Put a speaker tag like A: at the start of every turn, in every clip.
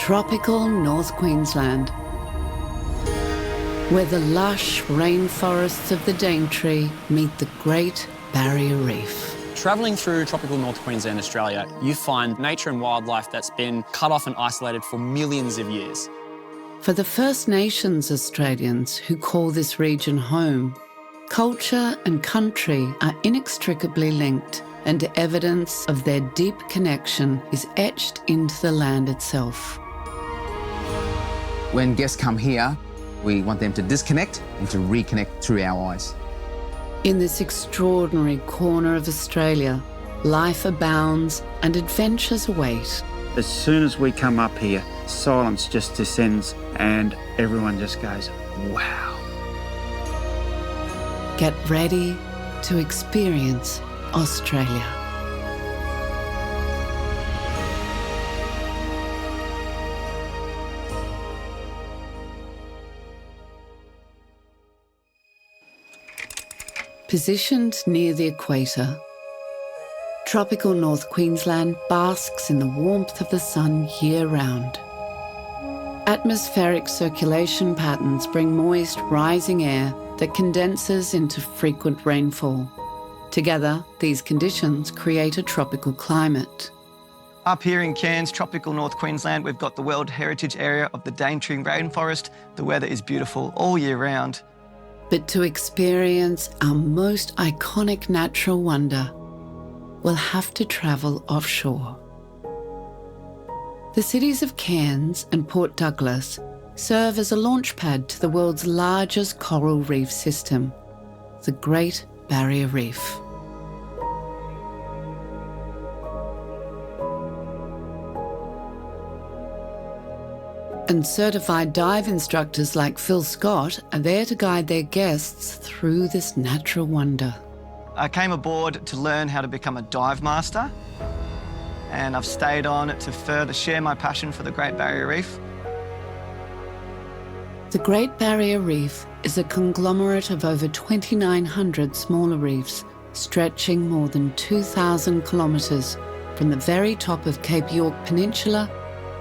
A: Tropical North Queensland, where the lush rainforests of the Daintree meet the Great Barrier Reef.
B: Travelling through tropical North Queensland, Australia, you find nature and wildlife that's been cut off and isolated for millions of years.
A: For the First Nations Australians who call this region home, culture and country are inextricably linked, and evidence of their deep connection is etched into the land itself.
C: When guests come here, we want them to disconnect and to reconnect through our eyes.
A: In this extraordinary corner of Australia, life abounds and adventures await.
D: As soon as we come up here, silence just descends and everyone just goes, wow.
A: Get ready to experience Australia. Positioned near the equator, tropical North Queensland basks in the warmth of the sun year-round. Atmospheric circulation patterns bring moist, rising air that condenses into frequent rainfall. Together, these conditions create a tropical climate.
E: Up here in Cairns, tropical North Queensland, we've got the World Heritage area of the Daintree Rainforest. The weather is beautiful all year round.
A: But to experience our most iconic natural wonder, we'll have to travel offshore. The cities of Cairns and Port Douglas serve as a launchpad to the world's largest coral reef system, the Great Barrier Reef. And certified dive instructors like Phil Scott are there to guide their guests through this natural wonder.
E: I came aboard to learn how to become a dive master, and I've stayed on to further share my passion for the Great Barrier Reef.
A: The Great Barrier Reef is a conglomerate of over 2,900 smaller reefs stretching more than 2,000 kilometres from the very top of Cape York Peninsula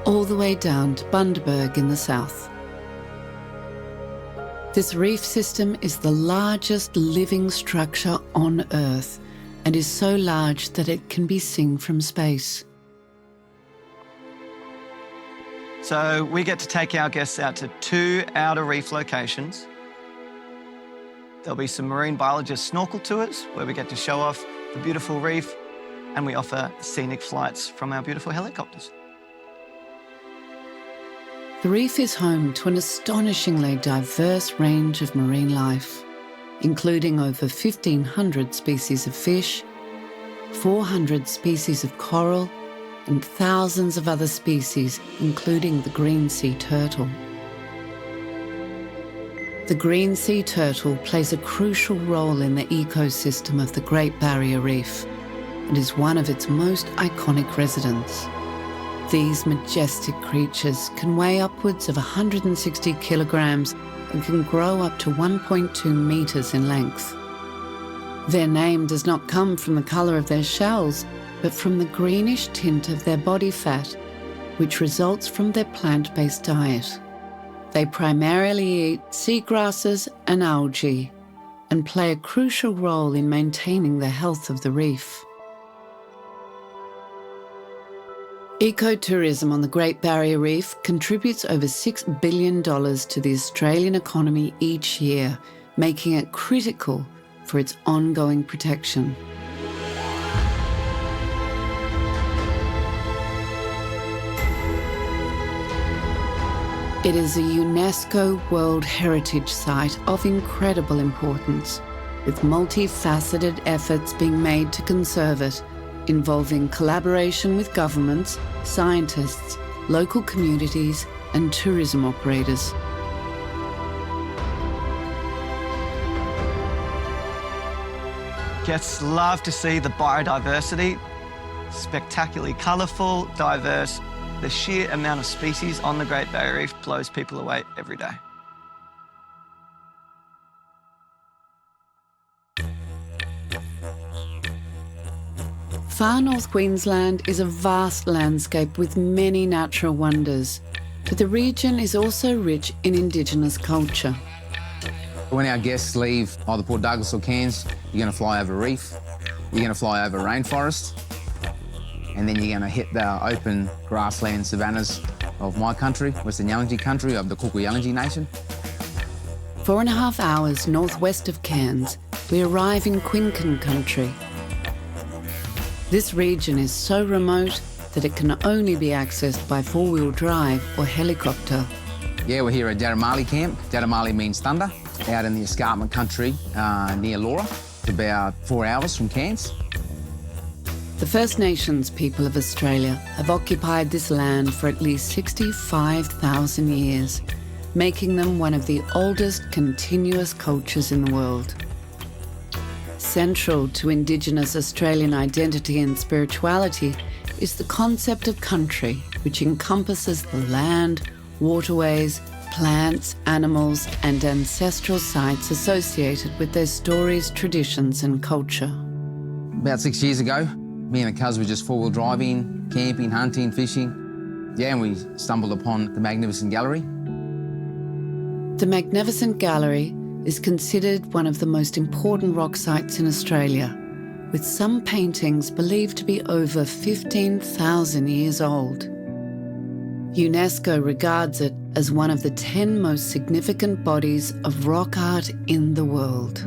A: all the way down to Bundaberg in the south. This reef system is the largest living structure on Earth and is so large that it can be seen from space.
E: So we get to take our guests out to 2 outer reef locations. There'll be some marine biologist snorkel tours where we get to show off the beautiful reef, and we offer scenic flights from our beautiful helicopters.
A: The reef is home to an astonishingly diverse range of marine life, including over 1,500 species of fish, 400 species of coral, and thousands of other species, including the green sea turtle. The green sea turtle plays a crucial role in the ecosystem of the Great Barrier Reef and is one of its most iconic residents. These majestic creatures can weigh upwards of 160 kilograms and can grow up to 1.2 meters in length. Their name does not come from the color of their shells, but from the greenish tint of their body fat, which results from their plant-based diet. They primarily eat seagrasses and algae and play a crucial role in maintaining the health of the reef. Ecotourism on the Great Barrier Reef contributes over $6 billion to the Australian economy each year, making it critical for its ongoing protection. It is a UNESCO World Heritage Site of incredible importance, with multifaceted efforts being made to conserve it, involving collaboration with governments, scientists, local communities, and tourism operators.
E: Guests love to see the biodiversity, spectacularly colourful, diverse. The sheer amount of species on the Great Barrier Reef blows people away every day.
A: Far North Queensland is a vast landscape with many natural wonders, But the region is also rich in Indigenous culture.
C: When our guests leave either Port Douglas or Cairns, you're going to fly over Reef, you're going to fly over Rainforest, and then you're going to hit the open grassland savannas of my country, Western Yalanji country, of the Kuku Yalanji nation.
A: 4.5 hours northwest of Cairns, we arrive in Quincan country. This region is so remote that it can only be accessed by four-wheel drive or helicopter.
C: Yeah, we're here at Jaramali camp. Jaramali means thunder, out in the escarpment country near Laura. It's about 4 hours from Cairns.
A: The First Nations people of Australia have occupied this land for at least 65,000 years, making them one of the oldest continuous cultures in the world. Central to Indigenous Australian identity and spirituality is the concept of country, which encompasses the land, waterways, plants, animals, and ancestral sites associated with their stories, traditions, and culture.
C: About 6 years ago, me and the cuz were just four-wheel driving, camping, hunting, fishing. Yeah, and we stumbled upon the Magnificent Gallery.
A: The Magnificent Gallery is considered one of the most important rock sites in Australia, with some paintings believed to be over 15,000 years old. UNESCO regards it as one of the 10 most significant bodies of rock art in the world.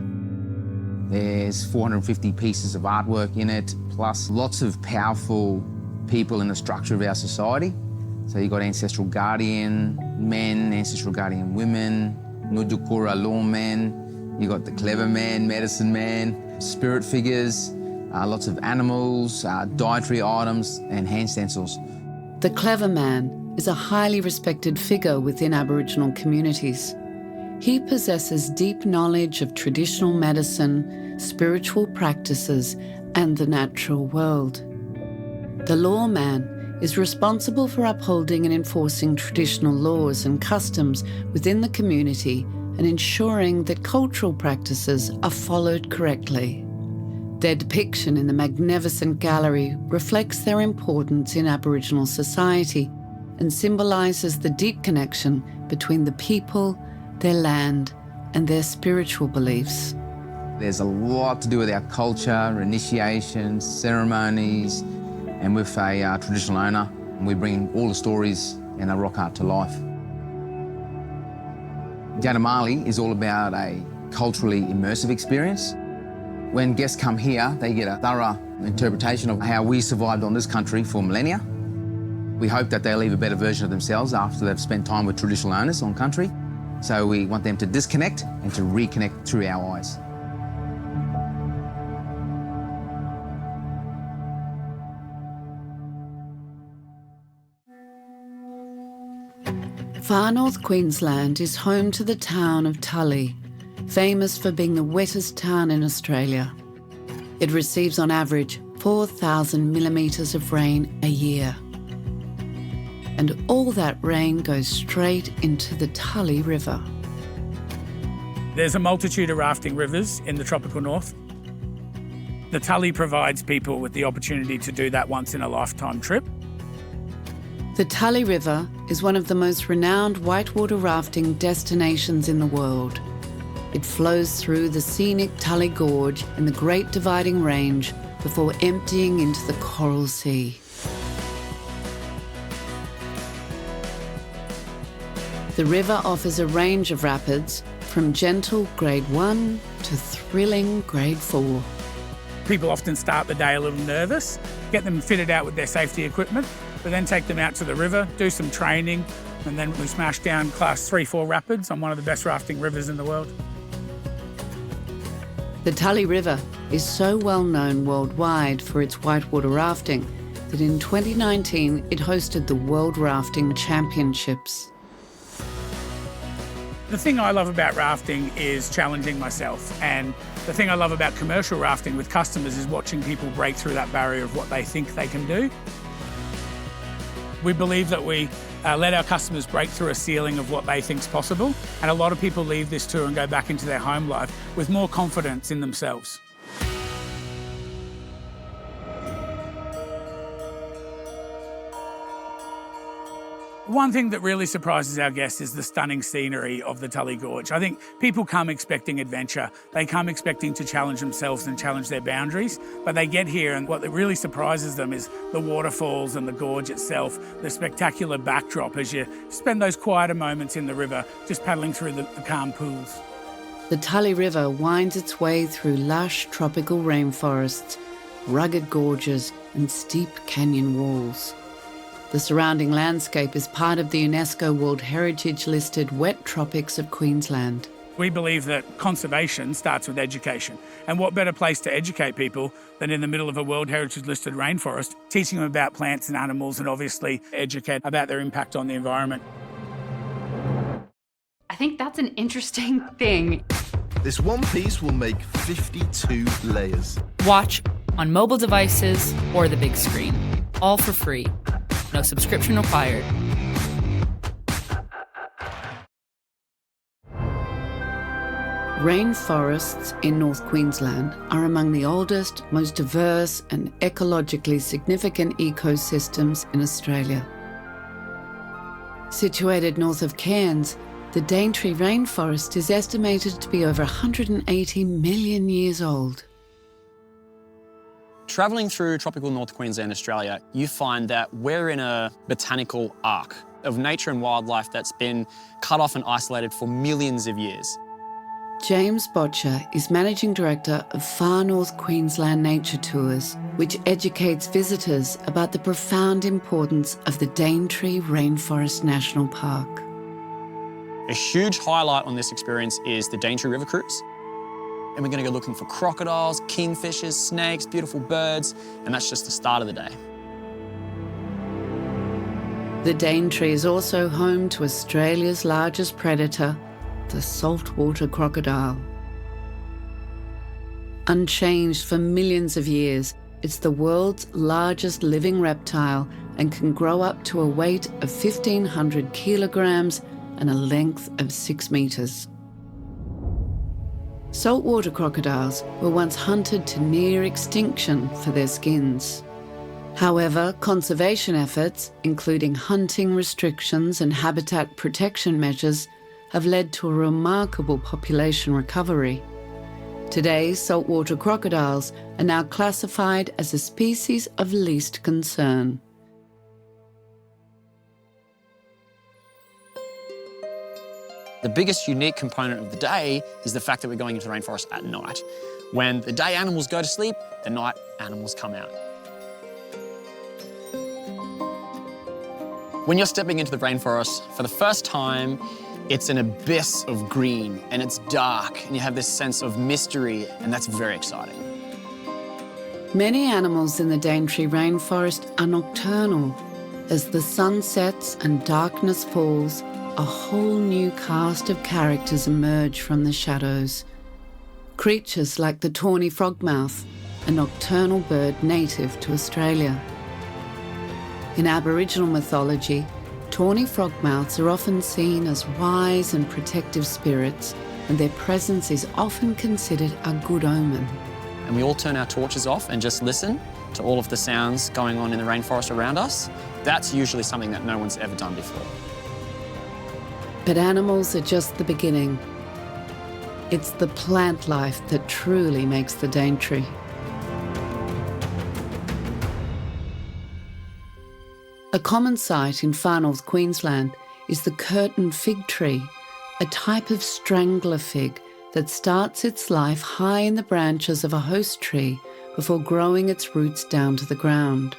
C: There's 450 pieces of artwork in it, plus lots of powerful people in the structure of our society. So you've got ancestral guardian men, ancestral guardian women, Nujukura lawmen, you've got the clever man, medicine man, spirit figures, lots of animals, dietary items, and hand stencils.
A: The clever man is a highly respected figure within Aboriginal communities. He possesses deep knowledge of traditional medicine, spiritual practices, and the natural world. The lawman is responsible for upholding and enforcing traditional laws and customs within the community and ensuring that cultural practices are followed correctly. Their depiction in the Magnificent Gallery reflects their importance in Aboriginal society and symbolises the deep connection between the people, their land, and their spiritual beliefs.
C: There's a lot to do with our culture, initiations, ceremonies, and with a traditional owner, and we bring all the stories and our rock art to life. Jaramali is all about a culturally immersive experience. When guests come here, they get a thorough interpretation of how we survived on this country for millennia. We hope that they'll leave a better version of themselves after they've spent time with traditional owners on country. So we want them to disconnect and to reconnect through our eyes.
A: Far North Queensland is home to the town of Tully, famous for being the wettest town in Australia. It receives on average 4,000 millimetres of rain a year. And all that rain goes straight into the Tully River.
F: There's a multitude of rafting rivers in the Tropical North. The Tully provides people with the opportunity to do that once in a lifetime trip.
A: The Tully River is one of the most renowned whitewater rafting destinations in the world. It flows through the scenic Tully Gorge and the Great Dividing Range before emptying into the Coral Sea. The river offers a range of rapids, from gentle Grade 1 to thrilling Grade 4.
F: People often start the day a little nervous, get them fitted out with their safety equipment, but then take them out to the river, do some training, and then we smash down Class 3-4 rapids on one of the best rafting rivers in the world.
A: The Tully River is so well known worldwide for its whitewater rafting that in 2019 it hosted the World Rafting Championships.
F: The thing I love about rafting is challenging myself, and the thing I love about commercial rafting with customers is watching people break through that barrier of what they think they can do. We believe that we let our customers break through a ceiling of what they think is possible, and a lot of people leave this tour and go back into their home life with more confidence in themselves. One thing that really surprises our guests is the stunning scenery of the Tully Gorge. I think people come expecting adventure. They come expecting to challenge themselves and challenge their boundaries, but they get here and what really surprises them is the waterfalls and the gorge itself, the spectacular backdrop as you spend those quieter moments in the river, just paddling through the calm pools.
A: The Tully River winds its way through lush tropical rainforests, rugged gorges and steep canyon walls. The surrounding landscape is part of the UNESCO World Heritage listed wet tropics of Queensland.
F: We believe that conservation starts with education. And what better place to educate people than in the middle of a World Heritage listed rainforest, teaching them about plants and animals and obviously educate about their impact on the environment.
G: I think that's an interesting thing.
H: This one piece will make 52 layers.
I: Watch on mobile devices or the big screen, all for free. No subscription required.
A: Rainforests in North Queensland are among the oldest, most diverse and ecologically significant ecosystems in Australia. Situated north of Cairns, the Daintree Rainforest is estimated to be over 180 million years old.
B: Travelling through tropical North Queensland, Australia, you find that we're in a botanical arc of nature and wildlife that's been cut off and isolated for millions of years.
A: James Botcher is Managing Director of Far North Queensland Nature Tours, which educates visitors about the profound importance of the Daintree Rainforest National Park.
B: A huge highlight on this experience is the Daintree River Cruise. And we're going to go looking for crocodiles, kingfishers, snakes, beautiful birds, and that's just the start of the day.
A: The Daintree is also home to Australia's largest predator, the saltwater crocodile. Unchanged for millions of years, it's the world's largest living reptile and can grow up to a weight of 1,500 kilograms and a length of 6 meters. Saltwater crocodiles were once hunted to near extinction for their skins. However, conservation efforts, including hunting restrictions and habitat protection measures, have led to a remarkable population recovery. Today, saltwater crocodiles are now classified as a species of least concern.
B: The biggest unique component of the day is the fact that we're going into the rainforest at night. When the day animals go to sleep, the night animals come out. When you're stepping into the rainforest for the first time, it's an abyss of green and it's dark and you have this sense of mystery, and that's very exciting.
A: Many animals in the Daintree Rainforest are nocturnal. As the sun sets and darkness falls, a whole new cast of characters emerge from the shadows. Creatures like the tawny frogmouth, a nocturnal bird native to Australia. In Aboriginal mythology, tawny frogmouths are often seen as wise and protective spirits, and their presence is often considered a good omen.
B: And we all turn our torches off and just listen to all of the sounds going on in the rainforest around us. That's usually something that no one's ever done before.
A: But animals are just the beginning. It's the plant life that truly makes the Daintree. A common sight in far north Queensland is the curtain fig tree, a type of strangler fig that starts its life high in the branches of a host tree before growing its roots down to the ground.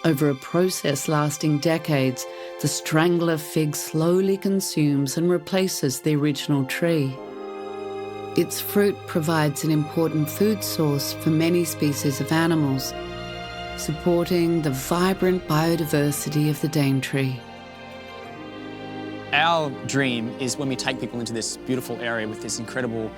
A: Over a process lasting decades, the strangler fig slowly consumes and replaces the original tree. Its fruit provides an important food source for many species of animals, supporting the vibrant biodiversity of the Daintree.
B: Our dream is when we take people into this beautiful area with this incredible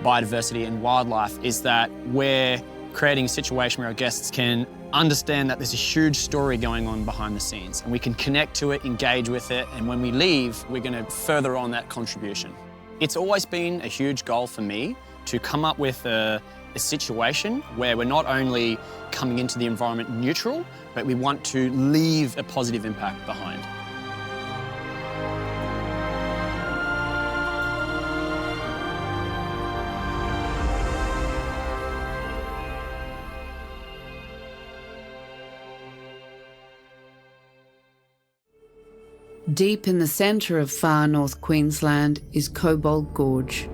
B: biodiversity and wildlife is that we're creating a situation where our guests can understand that there's a huge story going on behind the scenes and we can connect to it, engage with it, and when we leave, we're going to further on that contribution. It's always been a huge goal for me to come up with a situation where we're not only coming into the environment neutral, but we want to leave a positive impact behind.
A: Deep in the centre of far North Queensland is Cobbold Gorge.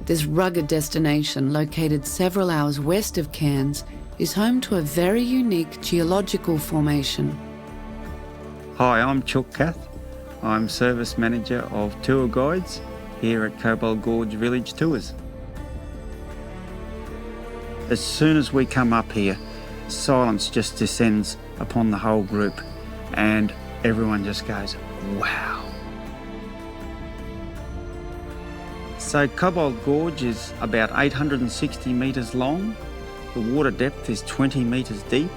A: This rugged destination, located several hours west of Cairns, is home to a very unique geological formation.
D: Hi, I'm Chuck Kath. I'm Service Manager of Tour Guides here at Cobbold Gorge Village Tours. As soon as we come up here, silence just descends upon the whole group and everyone just goes, wow. So Cobbold Gorge is about 860 metres long. The water depth is 20 metres deep.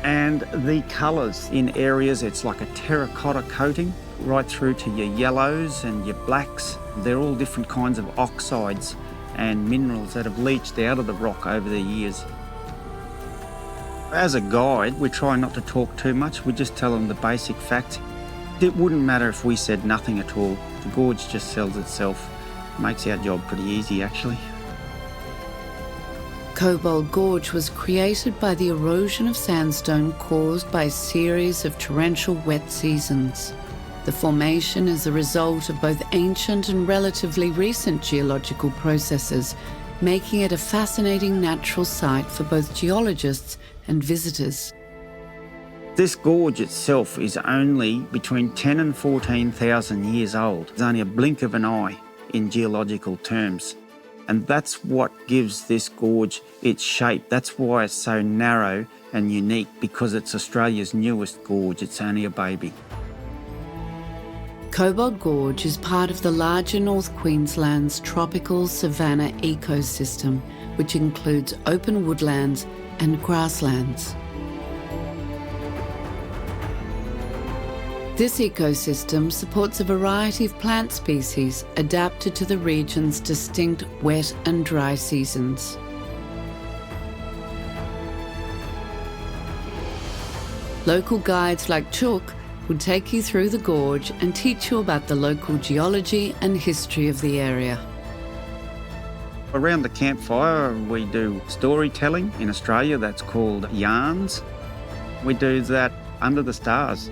D: And the colours in areas, it's like a terracotta coating, right through to your yellows and your blacks. They're all different kinds of oxides and minerals that have leached out of the rock over the years. As a guide, we try not to talk too much. We just tell them the basic facts. It wouldn't matter if we said nothing at all. The gorge just sells itself. Makes our job pretty easy, actually.
A: Cobbold Gorge was created by the erosion of sandstone caused by a series of torrential wet seasons. The formation is the result of both ancient and relatively recent geological processes, making it a fascinating natural site for both geologists and visitors.
D: This gorge itself is only between 10 and 14,000 years old. It's only a blink of an eye in geological terms. And that's what gives this gorge its shape. That's why it's so narrow and unique, because it's Australia's newest gorge. It's only a baby.
A: Cobbold Gorge is part of the larger North Queensland's tropical savanna ecosystem, which includes open woodlands and grasslands. This ecosystem supports a variety of plant species adapted to the region's distinct wet and dry seasons. Local guides like Chuck will take you through the gorge and teach you about the local geology and history of the area.
D: Around the campfire, we do storytelling. In Australia, that's called yarns. We do that under the stars.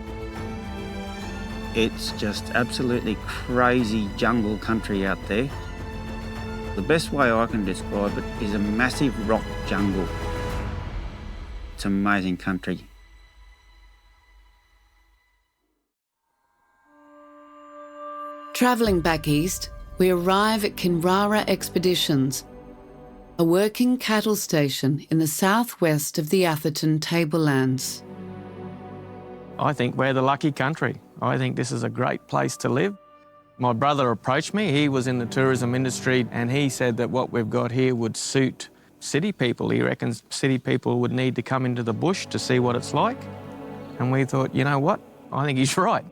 D: It's just absolutely crazy jungle country out there. The best way I can describe it is a massive rock jungle. It's an amazing country.
A: Travelling back east, we arrive at Kinrara Expeditions, a working cattle station in the southwest of the Atherton Tablelands.
J: I think we're the lucky country. I think this is a great place to live. My brother approached me. He was in the tourism industry and he said that what we've got here would suit city people. He reckons city people would need to come into the bush to see what it's like. And we thought, you know what? I think he's right.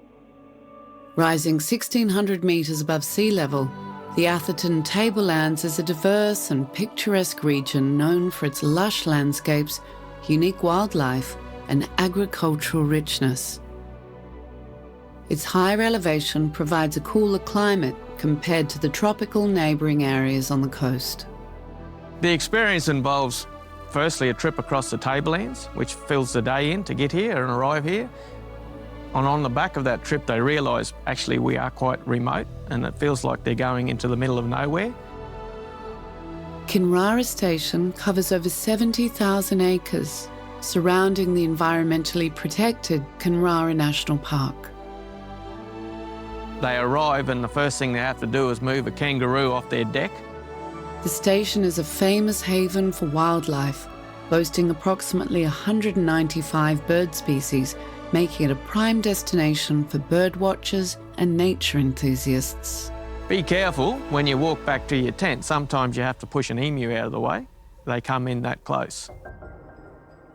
A: Rising 1,600 metres above sea level, the Atherton Tablelands is a diverse and picturesque region known for its lush landscapes, unique wildlife, and agricultural richness. Its higher elevation provides a cooler climate compared to the tropical neighbouring areas on the coast.
J: The experience involves, firstly, a trip across the tablelands, which fills the day in to get here and arrive here. And on the back of that trip, they realise, actually, we are quite remote and it feels like they're going into the middle of nowhere.
A: Kinrara Station covers over 70,000 acres, surrounding the environmentally protected Kinrara National Park.
J: They arrive and the first thing they have to do is move a kangaroo off their deck.
A: The station is a famous haven for wildlife, boasting approximately 195 bird species, making it a prime destination for bird watchers and nature enthusiasts.
J: Be careful when you walk back to your tent. Sometimes you have to push an emu out of the way. They come in that close.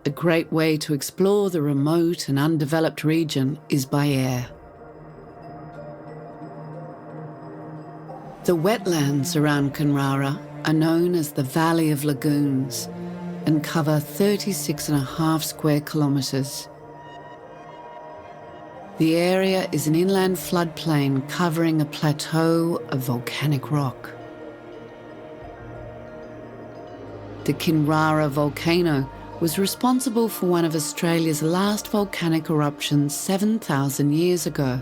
A: A great way to explore the remote and undeveloped region is by air. The wetlands around Kinrara are known as the Valley of Lagoons and cover 36.5 square kilometres. The area is an inland floodplain covering a plateau of volcanic rock. The Kinrara volcano, was responsible for one of Australia's last volcanic eruptions 7,000 years ago.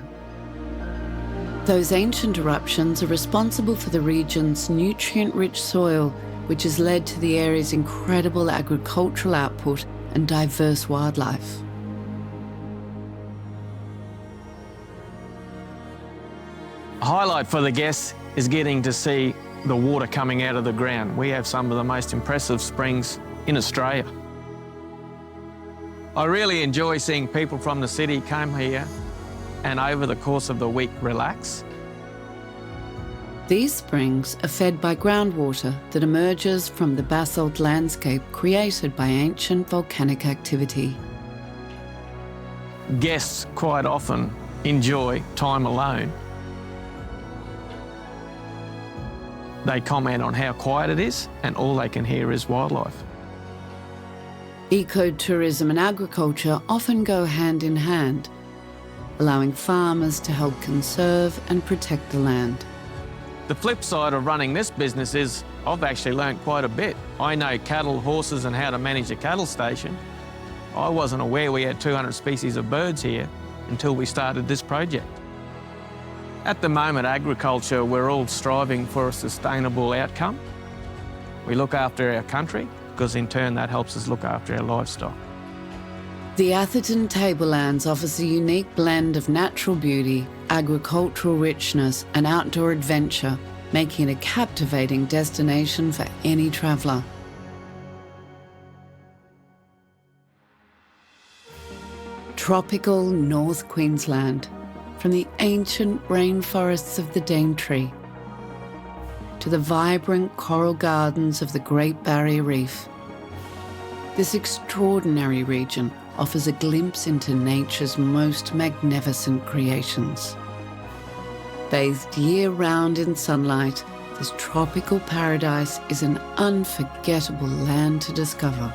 A: Those ancient eruptions are responsible for the region's nutrient-rich soil, which has led to the area's incredible agricultural output and diverse wildlife.
J: A highlight for the guests is getting to see the water coming out of the ground. We have some of the most impressive springs in Australia. I really enjoy seeing people from the city come here and over the course of the week relax.
A: These springs are fed by groundwater that emerges from the basalt landscape created by ancient volcanic activity.
J: Guests quite often enjoy time alone. They comment on how quiet it is, and all they can hear is wildlife.
A: Ecotourism and agriculture often go hand in hand, allowing farmers to help conserve and protect the land.
J: The flip side of running this business is I've actually learnt quite a bit. I know cattle, horses, and how to manage a cattle station. I wasn't aware we had 200 species of birds here until we started this project. At the moment, agriculture, we're all striving for a sustainable outcome. We look after our country, because in turn that helps us look after our livestock.
A: The Atherton Tablelands offers a unique blend of natural beauty, agricultural richness and outdoor adventure, making it a captivating destination for any traveller. Tropical North Queensland, from the ancient rainforests of the Daintree to the vibrant coral gardens of the Great Barrier Reef. This extraordinary region offers a glimpse into nature's most magnificent creations. Bathed year-round in sunlight, this tropical paradise is an unforgettable land to discover.